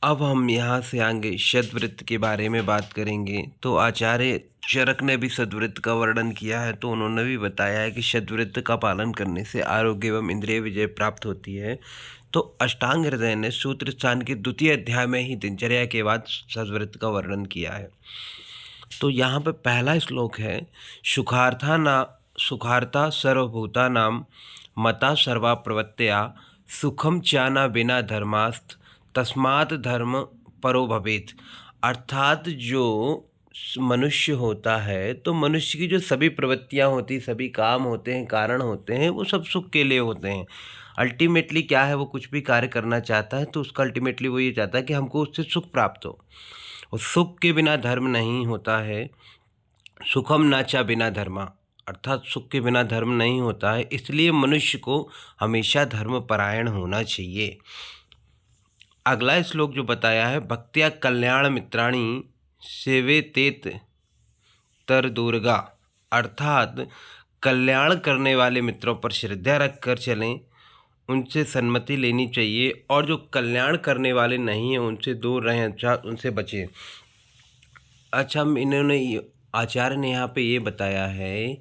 अब हम यहाँ से आगे शतवृत्त के बारे में बात करेंगे। तो आचार्य चरक ने भी शतवृत्त का वर्णन किया है। तो उन्होंने भी बताया है कि शतवृत्त का पालन करने से आरोग्य एवं इंद्रिय विजय प्राप्त होती है। तो अष्टांग हृदय ने सूत्र स्थान के द्वितीय अध्याय में ही दिनचर्या के बाद शतवृत्त का वर्णन किया है। तो यहाँ पे पहला श्लोक है, सुखार्था सर्वभूता नाम मता सर्वा प्रवत्तया सुखम चाना बिना धर्मास्त तस्मात् धर्म परो भवेत्। अर्थात जो मनुष्य होता है, तो मनुष्य की जो सभी प्रवृत्तियाँ होती, सभी काम होते हैं, कारण होते हैं, वो सब सुख के लिए होते हैं। अल्टीमेटली क्या है, वो कुछ भी कार्य करना चाहता है तो उसका अल्टीमेटली वो ये चाहता है कि हमको उससे सुख प्राप्त हो, और सुख के बिना धर्म नहीं होता है। सुखम नाचा बिना धर्मा, अर्थात सुख के बिना धर्म नहीं होता है। इसलिए मनुष्य को हमेशा धर्म परायण होना चाहिए। अगला श्लोक जो बताया है, भक्त्या कल्याण मित्राणी सेवेतेत तर दुर्गा, अर्थात कल्याण करने वाले मित्रों पर श्रद्धा रख कर चलें, उनसे सन्मति लेनी चाहिए, और जो कल्याण करने वाले नहीं हैं उनसे दूर रहें, अच्छा उनसे बचें। अच्छा, आचार्य ने यहाँ पे ये बताया है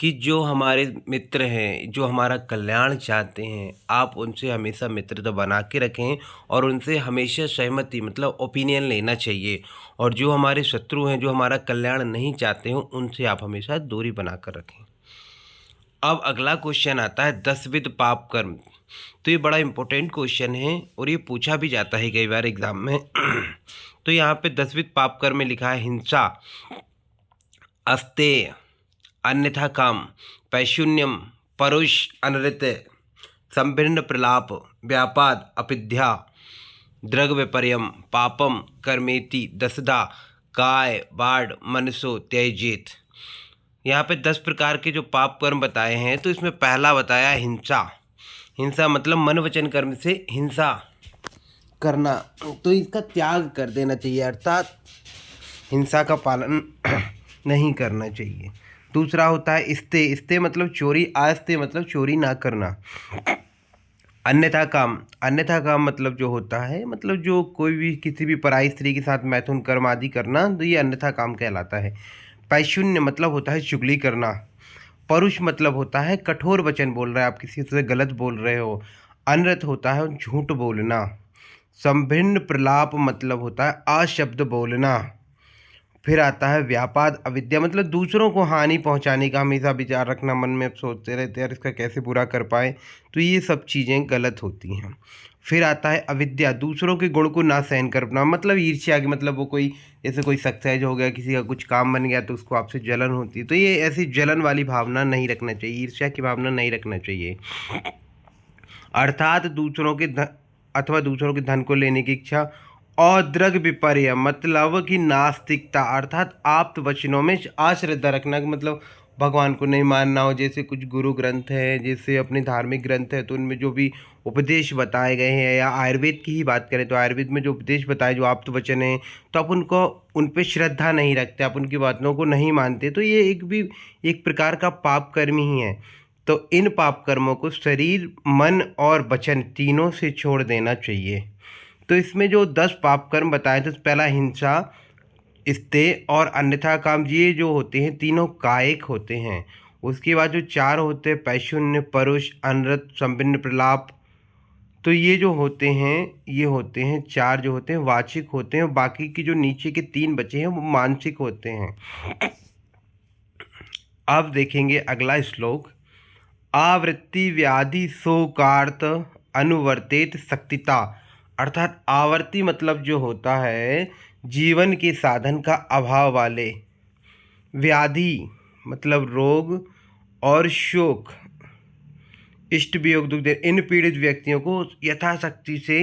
कि जो हमारे मित्र हैं, जो हमारा कल्याण चाहते हैं, आप उनसे हमेशा मित्रता बना के रखें और उनसे हमेशा सहमति मतलब ओपिनियन लेना चाहिए। और जो हमारे शत्रु हैं, जो हमारा कल्याण नहीं चाहते हो, उनसे आप हमेशा दूरी बना कर रखें। अब अगला क्वेश्चन आता है 10विध पाप कर्म। तो ये बड़ा इंपॉर्टेंट क्वेश्चन है और ये पूछा भी जाता है कई बार एग्जाम में। तो यहाँ पे 10विध पाप कर्म में लिखा है, हिंसा, अस्तेय, अन्यथा काम, पैशून्यम, परुष, अनृत्य, संभिन्न प्रलाप, व्यापाद, अपिद्या, द्रग विपर्यम, पापम कर्मेति, दसदा, काय बाढ़ मनसो त्यजेत। यहाँ पे 10 प्रकार के जो पाप कर्म बताए हैं। तो इसमें पहला बताया हिंसा। हिंसा मतलब मन वचन कर्म से हिंसा करना, तो इसका त्याग कर देना चाहिए, अर्थात हिंसा का पालन नहीं करना चाहिए। दूसरा होता है इस्ते मतलब चोरी, आस्ते मतलब चोरी ना करना। अन्यथा काम मतलब जो होता है, मतलब जो कोई भी किसी भी पराई स्त्री के साथ मैथुन कर्म आदि करना, तो ये अन्यथा काम कहलाता है। पैशून्य मतलब होता है चुगली करना। परुष मतलब होता है कठोर वचन बोल रहा है, आप किसी से गलत बोल रहे हो। अनृत होता है झूठ बोलना। संभिन्न प्रलाप मतलब होता है अशब्द बोलना। फिर आता है व्यापाद अविद्या मतलब दूसरों को हानि पहुंचाने का हमेशा विचार रखना, मन में सोचते रहते यार इसका कैसे बुरा कर पाए, तो ये सब चीज़ें गलत होती हैं। फिर आता है अविद्या, दूसरों के गुण को ना सहन करना, मतलब ईर्ष्या की, मतलब वो कोई जैसे कोई सक्सेस हो गया, किसी का कुछ काम बन गया तो उसको आपसे जलन होती है, तो ये ऐसी जलन वाली भावना नहीं रखना चाहिए, ईर्ष्या की भावना नहीं रखना चाहिए। अर्थात दूसरों के धन को लेने की इच्छा। और द्रग विपर्य मतलब कि नास्तिकता, अर्थात आप्त वचनों में अश्रद्धा रखना, मतलब भगवान को नहीं मानना हो। जैसे कुछ गुरु ग्रंथ है, जैसे अपने धार्मिक ग्रंथ है, तो उनमें जो भी उपदेश बताए गए हैं, या आयुर्वेद की ही बात करें तो आयुर्वेद में जो उपदेश बताए, जो आप्त वचन है, तो आप उन पर श्रद्धा नहीं रखते, आप उनकी बातों को नहीं मानते, तो ये एक प्रकार का पाप कर्म ही है। तो इन पाप कर्मों को शरीर, मन और वचन तीनों से छोड़ देना चाहिए। तो इसमें जो 10 पाप कर्म बताए थे, तो पहला हिंसा, स्ते और अन्यथा काम, ये जो होते हैं तीनों कायिक होते हैं। उसके बाद जो 4 होते हैं, पैशून्य, परुष, अनृत, संभिन्न प्रलाप, तो ये जो होते हैं, ये होते हैं 4 जो होते हैं वाचिक होते हैं, बाकी की जो नीचे के 3 बचे हैं वो मानसिक होते हैं। अब देखेंगे अगला श्लोक, आवृत्ति व्याधि शोकार्त अनुवर्तेत शक्तिता, अर्थात आवर्ती मतलब जो होता है जीवन के साधन का अभाव वाले, व्याधि मतलब रोग, और शोक इष्ट वियोग दुख दे, इन पीड़ित व्यक्तियों को यथाशक्ति से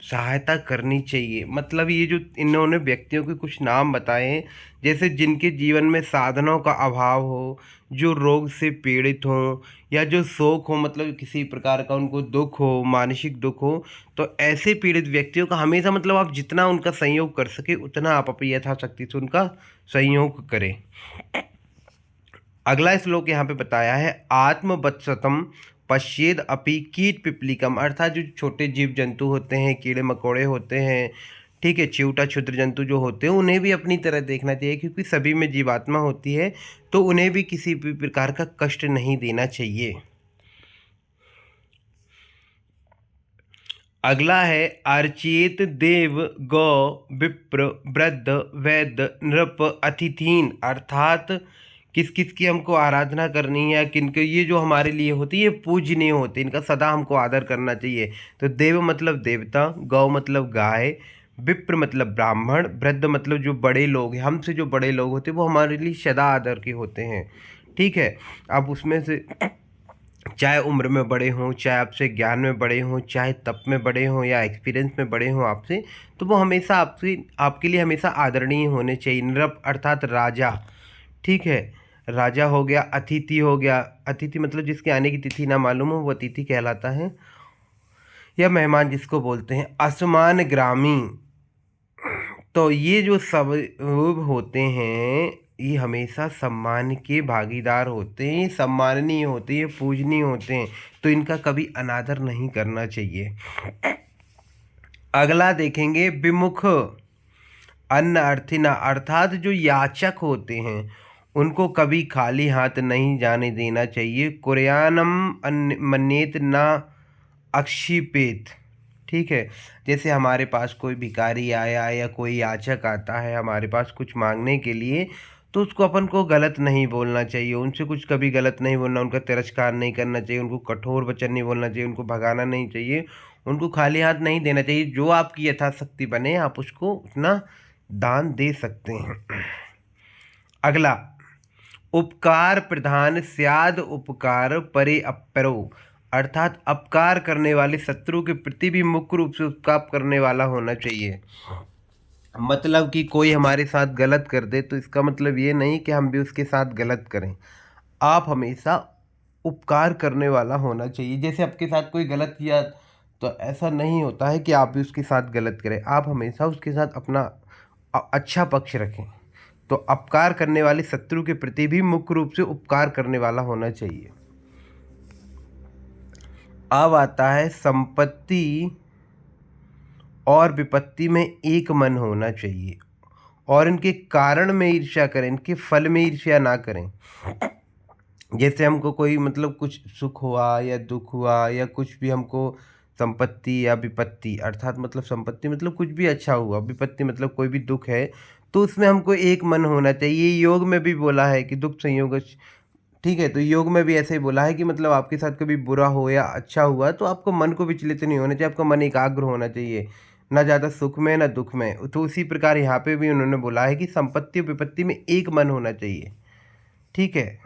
सहायता करनी चाहिए। मतलब ये जो इन्होंने व्यक्तियों के कुछ नाम बताए हैं, जैसे जिनके जीवन में साधनों का अभाव हो, जो रोग से पीड़ित हों, या जो शोक हो मतलब किसी प्रकार का उनको दुख हो, मानसिक दुख हो, तो ऐसे पीड़ित व्यक्तियों का हमेशा मतलब आप जितना उनका सहयोग कर सके उतना आप अपनी यथाशक्ति से उनका सहयोग करें। अगला श्लोक यहाँ पे बताया है, आत्मवत्सतम पश्येद अपि कीट पिपलिकम, अर्थात जो छोटे जीव जंतु होते हैं, कीड़े मकोड़े होते हैं, ठीक है, चिवटा क्षुद्र जंतु जो होते हैं, उन्हें भी अपनी तरह देखना चाहिए, क्योंकि सभी में जीवात्मा होती है, तो उन्हें भी किसी भी प्रकार का कष्ट नहीं देना चाहिए। अगला है अर्चेत देव गौ विप्र वृद्ध वैद्य नृप अतिथीन, अर्थात किस किस की हमको आराधना करनी है, किनके ये जो हमारे लिए होती है ये पूजनीय होते हैं, इनका सदा हमको आदर करना चाहिए। तो देव मतलब देवता, गौ मतलब गाय, विप्र मतलब ब्राह्मण, वृद्ध मतलब जो बड़े लोग हैं, हमसे जो बड़े लोग होते हैं वो हमारे लिए सदा आदर के होते हैं, ठीक है। अब उसमें से चाहे उम्र में बड़े हों, चाहे आपसे ज्ञान में बड़े हों, चाहे तप में बड़े हों या एक्सपीरियंस में बड़े हों आपसे, तो वो हमेशा आपसे आपके लिए हमेशा आदरणीय होने चाहिए। नृप अर्थात राजा, ठीक है, राजा हो गया, अतिथि हो गया, अतिथि मतलब जिसके आने की तिथि ना मालूम हो वो अतिथि कहलाता है, या मेहमान जिसको बोलते हैं। असमान ग्रामी, तो ये जो सब होते हैं ये हमेशा सम्मान के भागीदार होते हैं, सम्माननीय होते हैं, पूजनीय होते हैं, तो इनका कभी अनादर नहीं करना चाहिए। अगला देखेंगे विमुख अन्न अर्थिना, अर्थात जो याचक होते हैं उनको कभी खाली हाथ नहीं जाने देना चाहिए। कुरयानम मन्येत ना अक्षिपेत, ठीक है, जैसे हमारे पास कोई भिखारी आया या कोई याचक आता है हमारे पास कुछ मांगने के लिए, तो उसको अपन को गलत नहीं बोलना चाहिए, उनसे कुछ कभी गलत नहीं बोलना, उनका तिरस्कार नहीं करना चाहिए, उनको कठोर वचन नहीं बोलना चाहिए, उनको भगाना नहीं चाहिए, उनको खाली हाथ नहीं देना चाहिए। जो आपकी यथाशक्ति बने आप उसको उतना दान दे सकते हैं। अगला उपकार प्रधान स्याद उपकार परे अपरो, अर्थात अपकार करने वाले शत्रु के प्रति भी मुख्य रूप से उपकार करने वाला होना चाहिए। मतलब कि कोई हमारे साथ गलत कर दे तो इसका मतलब ये नहीं कि हम भी उसके साथ गलत करें, आप हमेशा उपकार करने वाला होना चाहिए। जैसे आपके साथ कोई गलत किया तो ऐसा नहीं होता है कि आप भी उसके साथ गलत करें, आप हमेशा उसके साथ अपना अच्छा पक्ष रखें। तो अपकार करने वाले शत्रु के प्रति भी मुख्य रूप से उपकार करने वाला होना चाहिए। अब आता है संपत्ति और विपत्ति में एक मन होना चाहिए, और इनके कारण में ईर्ष्या करें, इनके फल में ईर्ष्या ना करें। जैसे हमको कोई मतलब कुछ सुख हुआ या दुख हुआ या कुछ भी हमको संपत्ति या विपत्ति, अर्थात मतलब संपत्ति मतलब कुछ भी अच्छा हुआ, विपत्ति मतलब कोई भी दुख है, तो उसमें हमको एक मन होना चाहिए। योग में भी बोला है कि दुख संयोग, ठीक है, तो योग में भी ऐसे ही बोला है कि मतलब आपके साथ कभी बुरा हो या अच्छा हुआ तो आपको मन को विचलित नहीं होना चाहिए, आपका मन एकाग्र होना चाहिए, ना ज़्यादा सुख में ना दुख में। तो उसी प्रकार यहाँ पे भी उन्होंने बोला है कि संपत्ति और विपत्ति में एक मन होना चाहिए, ठीक है,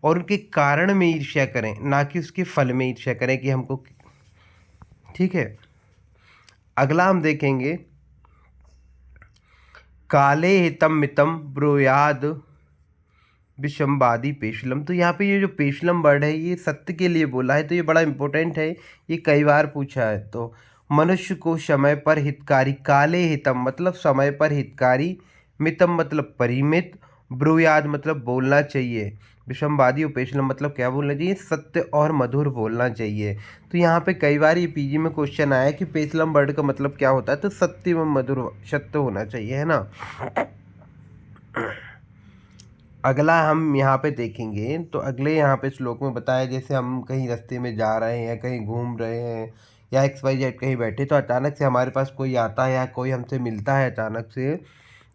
और उनके कारण में ईर्ष्या करें, ना कि उसके फल में ईर्ष्या करें कि हमको, ठीक है। अगला हम देखेंगे काले हितम मितम ब्रूयाद विषमवादी पेशलम। तो यहाँ पे ये जो पेशलम वर्ड है ये सत्य के लिए बोला है, तो ये बड़ा इंपॉर्टेंट है, ये कई बार पूछा है। तो मनुष्य को समय पर हितकारी, काले हितम मतलब समय पर हितकारी, मितम मतलब परिमित, ब्रूयाद मतलब बोलना चाहिए, विषमवादी और पेशलम मतलब क्या बोलना चाहिए, सत्य और मधुर बोलना चाहिए। तो यहाँ पे कई बार ये पीजी में क्वेश्चन आया कि पेशलम वर्ड का मतलब क्या होता है, तो सत्य व मधुर, सत्य होना चाहिए, है ना। अगला हम यहाँ पे देखेंगे, तो अगले यहाँ पे श्लोक में बताया, जैसे हम कहीं रास्ते में जा रहे हैं, कहीं घूम रहे हैं या XYZ कहीं बैठे, तो अचानक से हमारे पास कोई आता है या कोई हमसे मिलता है अचानक से,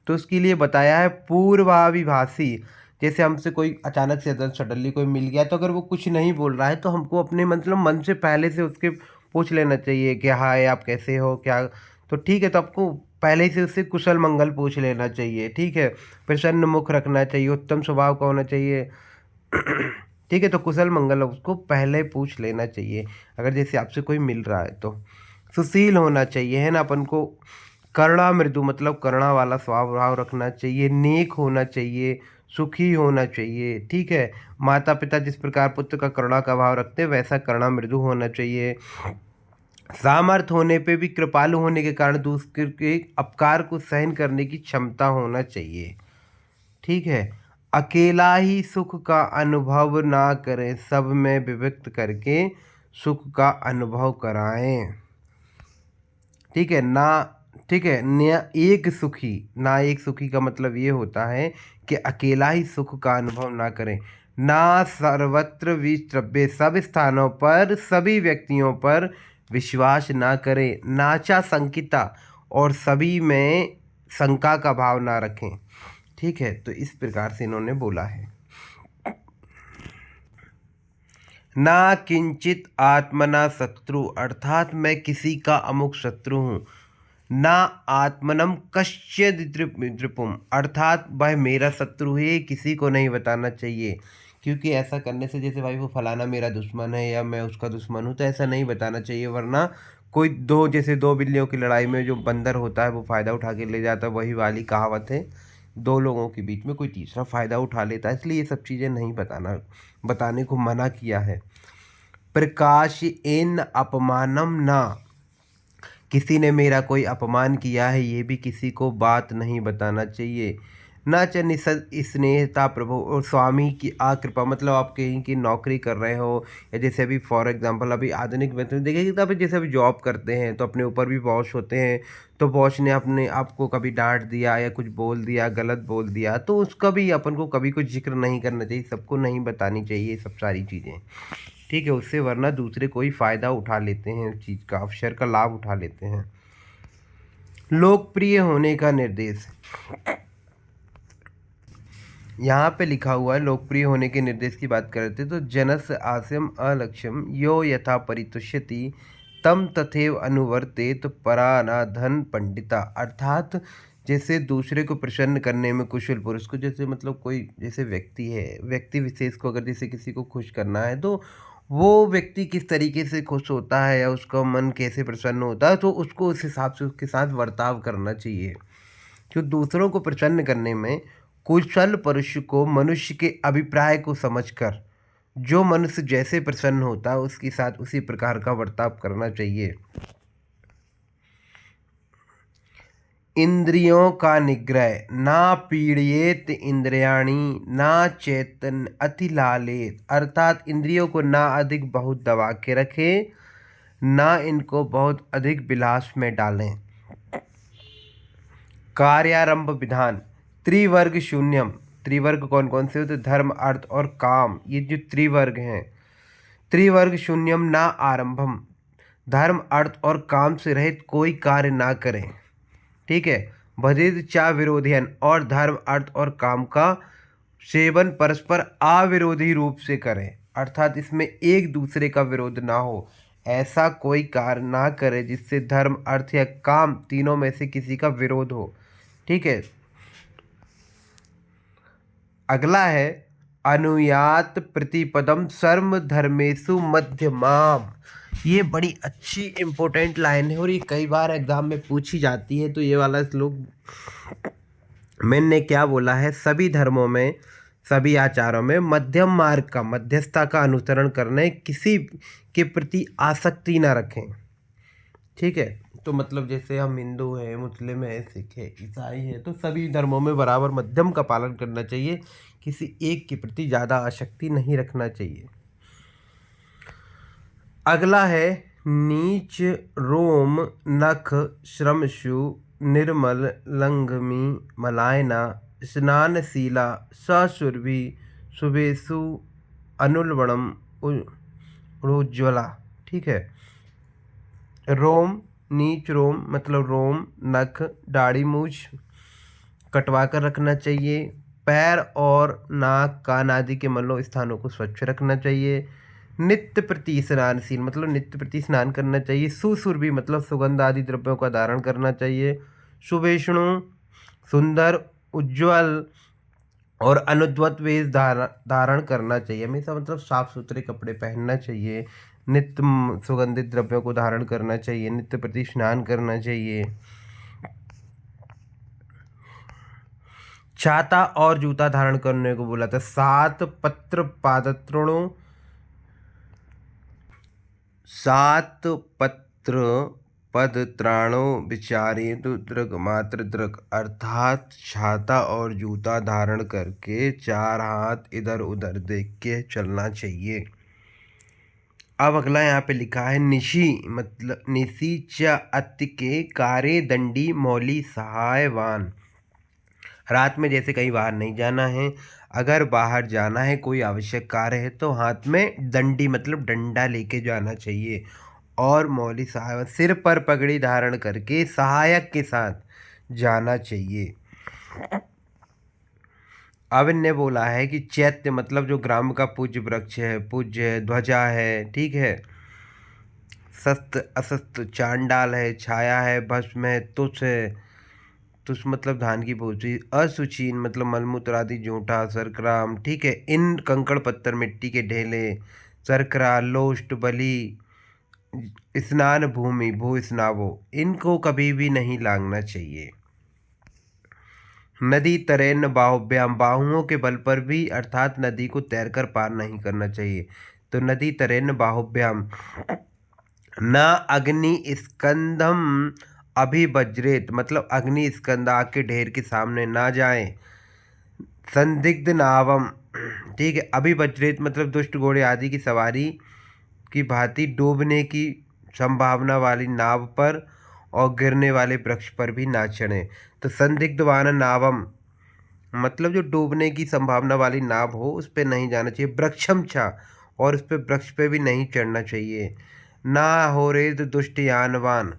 तो उसके लिए बताया है पूर्वाभिभाषी। जैसे हमसे कोई अचानक से सडनली कोई मिल गया, तो अगर वो कुछ नहीं बोल रहा है तो हमको अपने मतलब मन से पहले से उसके पूछ लेना चाहिए कि हाय आप कैसे हो क्या, तो ठीक है, तो आपको पहले से उससे कुशल मंगल पूछ लेना चाहिए, ठीक है, प्रसन्न मुख रखना चाहिए, उत्तम स्वभाव का होना चाहिए, ठीक है, तो कुशल मंगल उसको पहले पूछ लेना चाहिए अगर जैसे आपसे कोई मिल रहा है। तो सुशील होना चाहिए, है ना, अपन को करुणा मृदु मतलब करुणा वाला स्वभाव रखना चाहिए, नेक होना चाहिए, सुखी होना चाहिए, ठीक है, माता पिता जिस प्रकार पुत्र का करुणा का भाव रखते हैं वैसा करुणा मृदु होना चाहिए। सामर्थ्य होने पे भी कृपालु होने के कारण दूसरे के अपकार को सहन करने की क्षमता होना चाहिए, ठीक है। अकेला ही सुख का अनुभव ना करें, सब में विभक्त करके सुख का अनुभव कराएं। ठीक है ना। ठीक है ना एक सुखी का मतलब ये होता है कि अकेला ही सुख का अनुभव ना करें। ना सर्वत्र विश्रव्य, सब स्थानों पर सभी व्यक्तियों पर विश्वास ना करें। नाचा संकिता, और सभी में शंका का भाव ना रखें। ठीक है, तो इस प्रकार से इन्होंने बोला है। ना किंचित आत्मना शत्रु, अर्थात मैं किसी का अमुक शत्रु हूँ। ना आत्मनम कश्चिद द्रिपुम, अर्थात वह मेरा शत्रु है, किसी को नहीं बताना चाहिए। क्योंकि ऐसा करने से, जैसे भाई वो फलाना मेरा दुश्मन है या मैं उसका दुश्मन हूँ, तो ऐसा नहीं बताना चाहिए। वरना कोई जैसे दो बिल्लियों की लड़ाई में जो बंदर होता है वो फ़ायदा उठा के ले जाता है, वही वाली कहावत है, दो लोगों के बीच में कोई तीसरा फ़ायदा उठा लेता है। इसलिए ये सब चीज़ें नहीं बताने को मना किया है। प्रकाश इन अपमानम ना, किसी ने मेरा कोई अपमान किया है, ये भी किसी को बात नहीं बताना चाहिए। न च स्नेहता प्रभु, और स्वामी की आकृपा, मतलब आप कहीं की नौकरी कर रहे हो, या जैसे अभी फॉर एग्जांपल अभी आधुनिक में तो देखिए कि अभी जैसे अभी जॉब करते हैं तो अपने ऊपर भी बॉस होते हैं, तो बॉस ने अपने आपको कभी डांट दिया या कुछ बोल दिया, गलत बोल दिया, तो उसका भी अपन को कभी कुछ जिक्र नहीं करना चाहिए, सबको नहीं बतानी चाहिए सब सारी चीज़ें। ठीक है, उससे वरना दूसरे कोई फ़ायदा उठा लेते हैं, उस चीज़ का, अवसर का लाभ उठा लेते हैं। लोकप्रिय होने का निर्देश, यहाँ पे लिखा हुआ है लोकप्रिय होने के निर्देश की बात करते तो जनस आस्यम अलक्ष्यम यो यथा परितुष्यति तम तथैव अनुवर्तेत परानाधन पंडिता, अर्थात जैसे दूसरे को प्रसन्न करने में कुशल पुरुष को, जैसे मतलब कोई जैसे व्यक्ति है, व्यक्ति विशेष को अगर जैसे किसी को खुश करना है, तो वो व्यक्ति किस तरीके से खुश होता है या उसका मन कैसे प्रसन्न होता है, तो उसको उस हिसाब से उसके साथ बर्ताव करना चाहिए। जो दूसरों को प्रसन्न करने में कुशल पुरुष को मनुष्य के अभिप्राय को समझकर जो मनुष्य जैसे प्रसन्न होता है उसके साथ उसी प्रकार का बर्ताव करना चाहिए। इंद्रियों का निग्रह, ना पीड़ियेत इंद्रियाणी ना चैतन्य अतिलालेत, अर्थात इंद्रियों को ना अधिक बहुत दबा के रखे, ना इनको बहुत अधिक विलास में डालें। कार्यारंभ विधान, त्रिवर्ग शून्यम, त्रिवर्ग कौन कौन से होते, धर्म अर्थ और काम, ये जो त्रिवर्ग हैं, त्रिवर्ग शून्यम ना आरंभम, धर्म अर्थ और काम से रहित कोई कार्य ना करें। ठीक है, भजित चा विरोधियन, और धर्म अर्थ और काम का सेवन परस्पर अविरोधी रूप से करें, अर्थात इसमें एक दूसरे का विरोध ना हो, ऐसा कोई कार्य ना करे जिससे धर्म अर्थ या काम तीनों में से किसी का विरोध हो। ठीक है, अगला है अनुयात प्रतिपदम सर्व धर्मेशु मध्यमाम, ये बड़ी अच्छी इंपॉर्टेंट लाइन है और ये कई बार एग्जाम में पूछी जाती है। तो ये वाला श्लोक मैंने क्या बोला है, सभी धर्मों में सभी आचारों में मध्यम मार्ग का, मध्यस्थता का अनुसरण करने, किसी के प्रति आसक्ति ना रखें। ठीक है, तो मतलब जैसे हम हिंदू हैं, मुस्लिम हैं, सिख है, ईसाई है, तो सभी धर्मों में बराबर मध्यम का पालन करना चाहिए, किसी एक के प्रति ज़्यादा आसक्ति नहीं रखना चाहिए। अगला है नीच रोम नख श्रमशु निर्मल लंघमी मलायना स्नानशीला ससुरभि शुभेशु अनुलवणम उज्ज्वला। ठीक है, रोम, नीच रोम मतलब रोम, नख दाढ़ी मूछ कटवा कर रखना चाहिए, पैर और नाक कान आदि के मलों स्थानों को स्वच्छ रखना चाहिए, नित्य प्रति स्नानशील मतलब नित्य प्रति स्नान करना चाहिए, सुसुरभि मतलब सुगंध आदि द्रव्यों का धारण करना चाहिए, शुभेषणु सुंदर उज्ज्वल और अनुद्वत वेश धारण करना चाहिए, हमेशा मतलब साफ सुथरे कपड़े पहनना चाहिए, नित्य सुगंधित द्रव्यों को धारण करना चाहिए, नित्य प्रति स्नान करना चाहिए। छाता और जूता धारण करने को बोला था। 7 पत्र पादत्रोणों, 7 पत्र पदत्राणो विचारे तो दृग मात्र दृग, अर्थात छाता और जूता धारण करके 4 हाथ इधर उधर देख के चलना चाहिए। अब अगला यहाँ पे लिखा है निशी, मतलब निशी च अत्तिके कारे दंडी मौली सहायवान। रात में जैसे कहीं बाहर नहीं जाना है, अगर बाहर जाना है कोई आवश्यक कार्य है तो हाथ में दंडी मतलब डंडा लेके जाना चाहिए। और मौली सहायक सिर पर पगड़ी धारण करके सहायक के साथ जाना चाहिए। अब इनने बोला है कि चैत्य मतलब जो ग्राम का पूज्य वृक्ष है, पूज्य है, ध्वजा है, ठीक है, शस्त्र अशस्त्र, चांडाल है, छाया है, भस्म है, तुष है, तुष मतलब धान की भूसी, असुचीन मतलब मलमूत्र आदि, जूठा, सरक्राम, ठीक है, इन कंकड़ पत्थर मिट्टी के ढेले, सरकरा, लोष्ट, बलि, स्नान भूमि, भू स्नावो, इनको कभी भी नहीं लांघना चाहिए। नदी तरेन बाहुव्याम, बाहुओं के बल पर भी अर्थात नदी को तैरकर पार नहीं करना चाहिए। तो नदी तरेन बाहुव्याम, न अग्नि स्कंदम अभिवज्रेत मतलब अग्नि स्कंद आग के ढेर के सामने ना जाए। संदिग्ध नावम, ठीक है, अभिवज्रेत मतलब दुष्ट घोड़े आदि की सवारी की भांति डूबने की संभावना वाली नाव पर और गिरने वाले वृक्ष पर भी ना चढ़े। तो संदिग्ध वाहन नावम मतलब जो डूबने की संभावना वाली नाव हो उस पर नहीं जाना चाहिए। वृक्षम छा, और उस पर वृक्ष पे भी नहीं चढ़ना चाहिए। ना हो रेद दुष्ट यानवान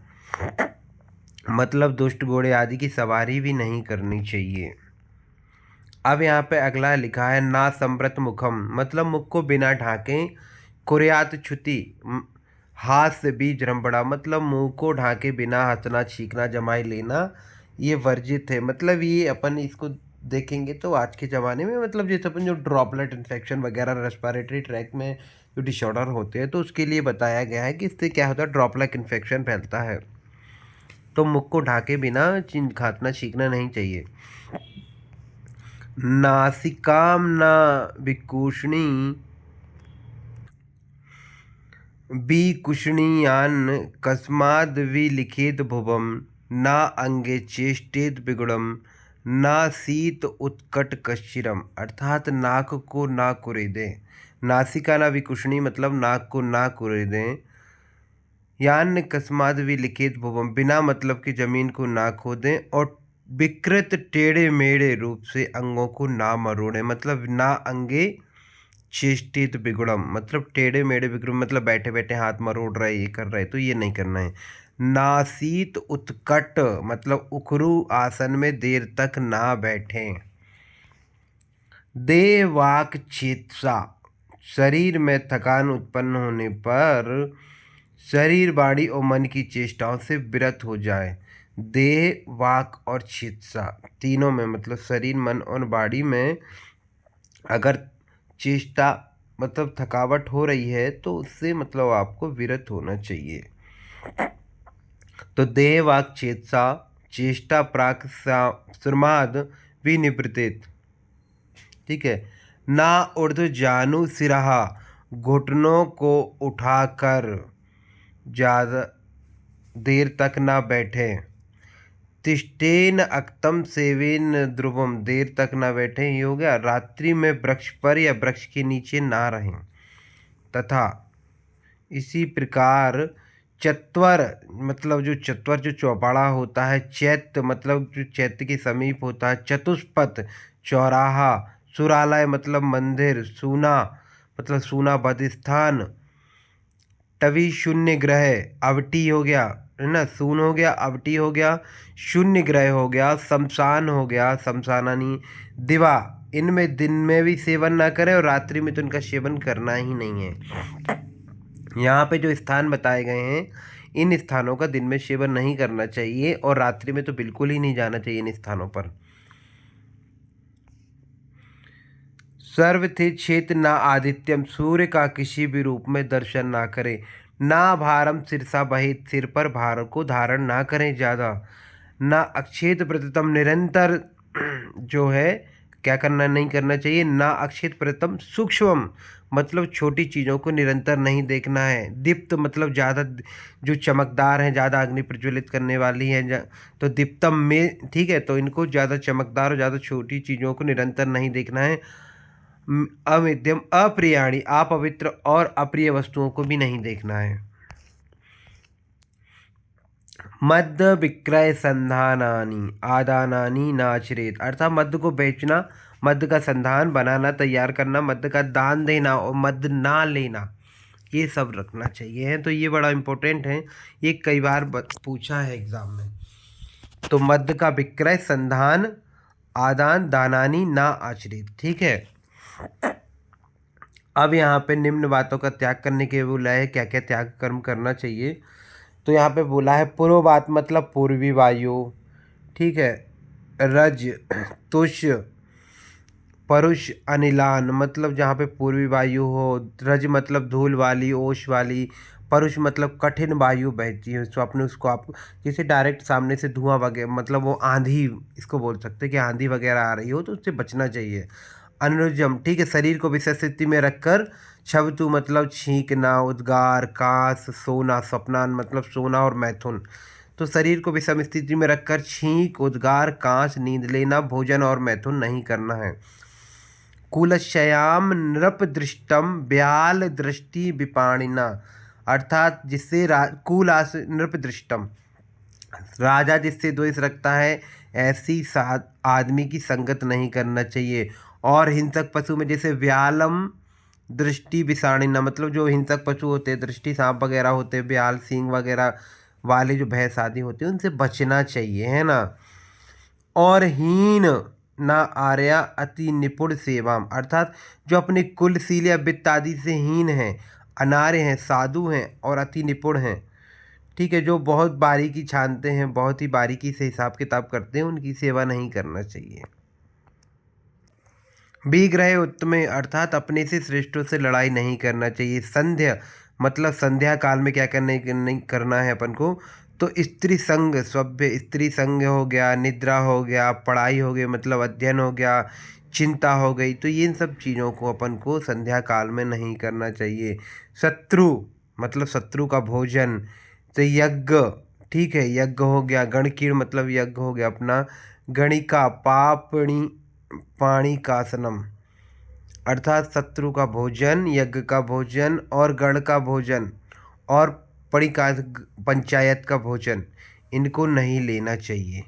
मतलब दुष्ट घोड़े आदि की सवारी भी नहीं करनी चाहिए। अब यहाँ पे अगला लिखा है ना संव्रत मुखम मतलब मुख को बिना ढाके, कुर्यात छुति हाथ से बीज रंबड़ा मतलब मुंह को ढाके बिना हंसना, छींकना, जमाई लेना ये वर्जित है। मतलब ये अपन इसको देखेंगे तो आज के ज़माने में मतलब जैसे अपन जो ड्रॉपलेट इन्फेक्शन वगैरह रेस्पिरेटरी ट्रैक में जो डिसऑर्डर होते हैं तो उसके लिए बताया गया है कि इससे क्या होता है, ड्रॉपलेट इन्फेक्शन फैलता है। तो मुख को ढाके बिना खाना छींकना नहीं चाहिए। नासिकाम न विकुष्णी विकुष्णीयान कस्माद् विलिखित भुवम ना अंगे चेष्टेत बिगुड़म ना शीत उत्कट कश्चिरम अर्थात नाक को ना कुरेदें। नासिका ना विकुष्णी मतलब नाक को ना कुरेदें। यान कस्माद विलिखित भुवम बिना मतलब की जमीन को ना खोदें। और विकृत टेढ़े मेढ़े रूप से अंगों को ना मरोड़ें मतलब ना अंगे चेष्टित बिगुड़म मतलब टेढ़े मेढ़े बिगड़म मतलब बैठे बैठे हाथ मरोड़ रहे ये कर रहे तो ये नहीं करना है। नासीत उत्कट मतलब उखरू आसन में देर तक ना बैठें। देह वाक चेतसा शरीर में थकान उत्पन्न होने पर शरीर वाणी और मन की चेष्टाओं से विरत हो जाए। देह वाक और चेतसा तीनों में मतलब शरीर मन और वाणी में अगर चेष्टा मतलब थकावट हो रही है तो उससे मतलब आपको विरत होना चाहिए। तो देह वाक चेतसा चेष्टा प्राक श्रमाद विनिवृत्त, ठीक है, ना उर्ध्व जानू सिरहा घुटनों को उठाकर ज़्यादा देर तक ना बैठे। तिष्ठेन अक्तम सेवेन ध्रुवम देर तक ना बैठे ये हो गया। रात्रि में वृक्ष पर या वृक्ष के नीचे ना रहें। तथा इसी प्रकार चत्वर मतलब जो चत्वर जो चौपाड़ा होता है, चैत्य मतलब जो चैत्य के समीप होता है, चतुष्पथ चौराहा, सुरालय मतलब मंदिर, सूना मतलब सूना बद स्थान, तभी शून्य ग्रह अवटी हो गया है ना, सून हो गया, अवटी हो गया, शून्य ग्रह हो गया, शमशान हो गया, शमशानानी, दिवा, इनमें दिन में भी सेवन ना करें और रात्रि में तो इनका सेवन करना ही नहीं है। यहाँ पे जो स्थान बताए गए हैं इन स्थानों का दिन में सेवन नहीं करना चाहिए और रात्रि में तो बिल्कुल ही नहीं जाना चाहिए इन स्थानों पर। सर्वथे क्षेत्र ना आदित्यम सूर्य का किसी भी रूप में दर्शन ना करें। ना भारम सिरसा बहित सिर पर भार को धारण ना करें ज़्यादा। ना अक्षेत प्रततम निरंतर जो है क्या करना नहीं करना चाहिए। ना अक्षेत प्रतम सूक्ष्म मतलब छोटी चीज़ों को निरंतर नहीं देखना है। दीप्त मतलब ज़्यादा जो चमकदार हैं, ज़्यादा अग्नि प्रज्वलित करने वाली हैं तो दीप्तम में, ठीक है, तो इनको ज़्यादा चमकदार और ज़्यादा छोटी चीज़ों को निरंतर नहीं देखना है। अमित्यम अप्रियाणी, अपवित्र और अप्रिय वस्तुओं को भी नहीं देखना है। मद्य विक्रय संधानानि आदानानि नाचरेत, अर्थात मद्य को बेचना, मद्य का संधान बनाना, तैयार करना, मद्य का दान देना और मद्य ना लेना, ये सब रखना चाहिए है। तो ये बड़ा इम्पोर्टेंट है, ये कई बार पूछा है एग्जाम में। तो मद्य का विक्रय संधान आदान दानानि ना आचरित, ठीक है। अब यहाँ पे निम्न बातों का त्याग करने के बोला है, क्या क्या त्याग कर्म करना चाहिए। तो यहाँ पे बोला है पूर्व बात मतलब पूर्वी वायु, ठीक है। रज तुष परुष अनिलान मतलब जहाँ पे पूर्वी वायु हो, रज मतलब धूल वाली ओश वाली, परुष मतलब कठिन वायु बहती है स्वप्न, उसको आप जैसे डायरेक्ट सामने से धुआं वगैरह, मतलब वो आंधी, इसको बोल सकते हैं कि आंधी वगैरह आ रही हो तो उससे बचना चाहिए। अनुजम, ठीक है, शरीर को विषय स्थिति में रखकर। छवतु मतलब छींकना, उद्गार, कांस, सोना, स्वप्नान मतलब सोना और मैथुन। तो शरीर को विषम स्थिति में रखकर छींक, उद्गार, कांस, नींद लेना, भोजन और मैथुन नहीं करना है। कुलशयाम नृप दृष्टम ब्याल दृष्टि विपाणिना, अर्थात जिससे कुलास नृप दृष्टम, राजा जिससे द्वेष रखता है ऐसी आदमी की संगत नहीं करना चाहिए। और हिंसक पशु में जैसे व्यालम दृष्टि विषाणिना, मतलब जो हिंसक पशु होते हैं, दृष्टि सांप वगैरह होते हैं, ब्याल सींग वगैरह वाले जो भैंस आदि होते हैं, उनसे बचना चाहिए, है ना। और हीन ना आर्या अति निपुण सेवाम, अर्थात जो अपने कुलशील या वित्त आदि से हीन हैं, अनार्य हैं, साधु हैं और अति निपुण हैं, ठीक है, जो बहुत बारीकी छानते हैं, बहुत ही बारीकी से हिसाब किताब करते हैं, उनकी सेवा नहीं करना चाहिए। विग्रह उत्तम, अर्थात अपने से श्रेष्ठों से लड़ाई नहीं करना चाहिए। संध्या मतलब संध्या काल में क्या नहीं करना है अपन को, तो स्त्री संग, सभ्य स्त्री संग हो गया, निद्रा हो गया, पढ़ाई हो गई मतलब अध्ययन हो गया, चिंता हो गई, तो इन सब चीज़ों को अपन को संध्या काल में नहीं करना चाहिए। शत्रु मतलब शत्रु का भोजन, तो यज्ञ, ठीक है, यज्ञ हो गया, गणकीर्ण मतलब यज्ञ हो गया अपना, गणिका पापणी पाणी कासनम, अर्थात शत्रु का भोजन, यज्ञ का भोजन और गण का भोजन और पड़ी का पंचायत का भोजन, इनको नहीं लेना चाहिए।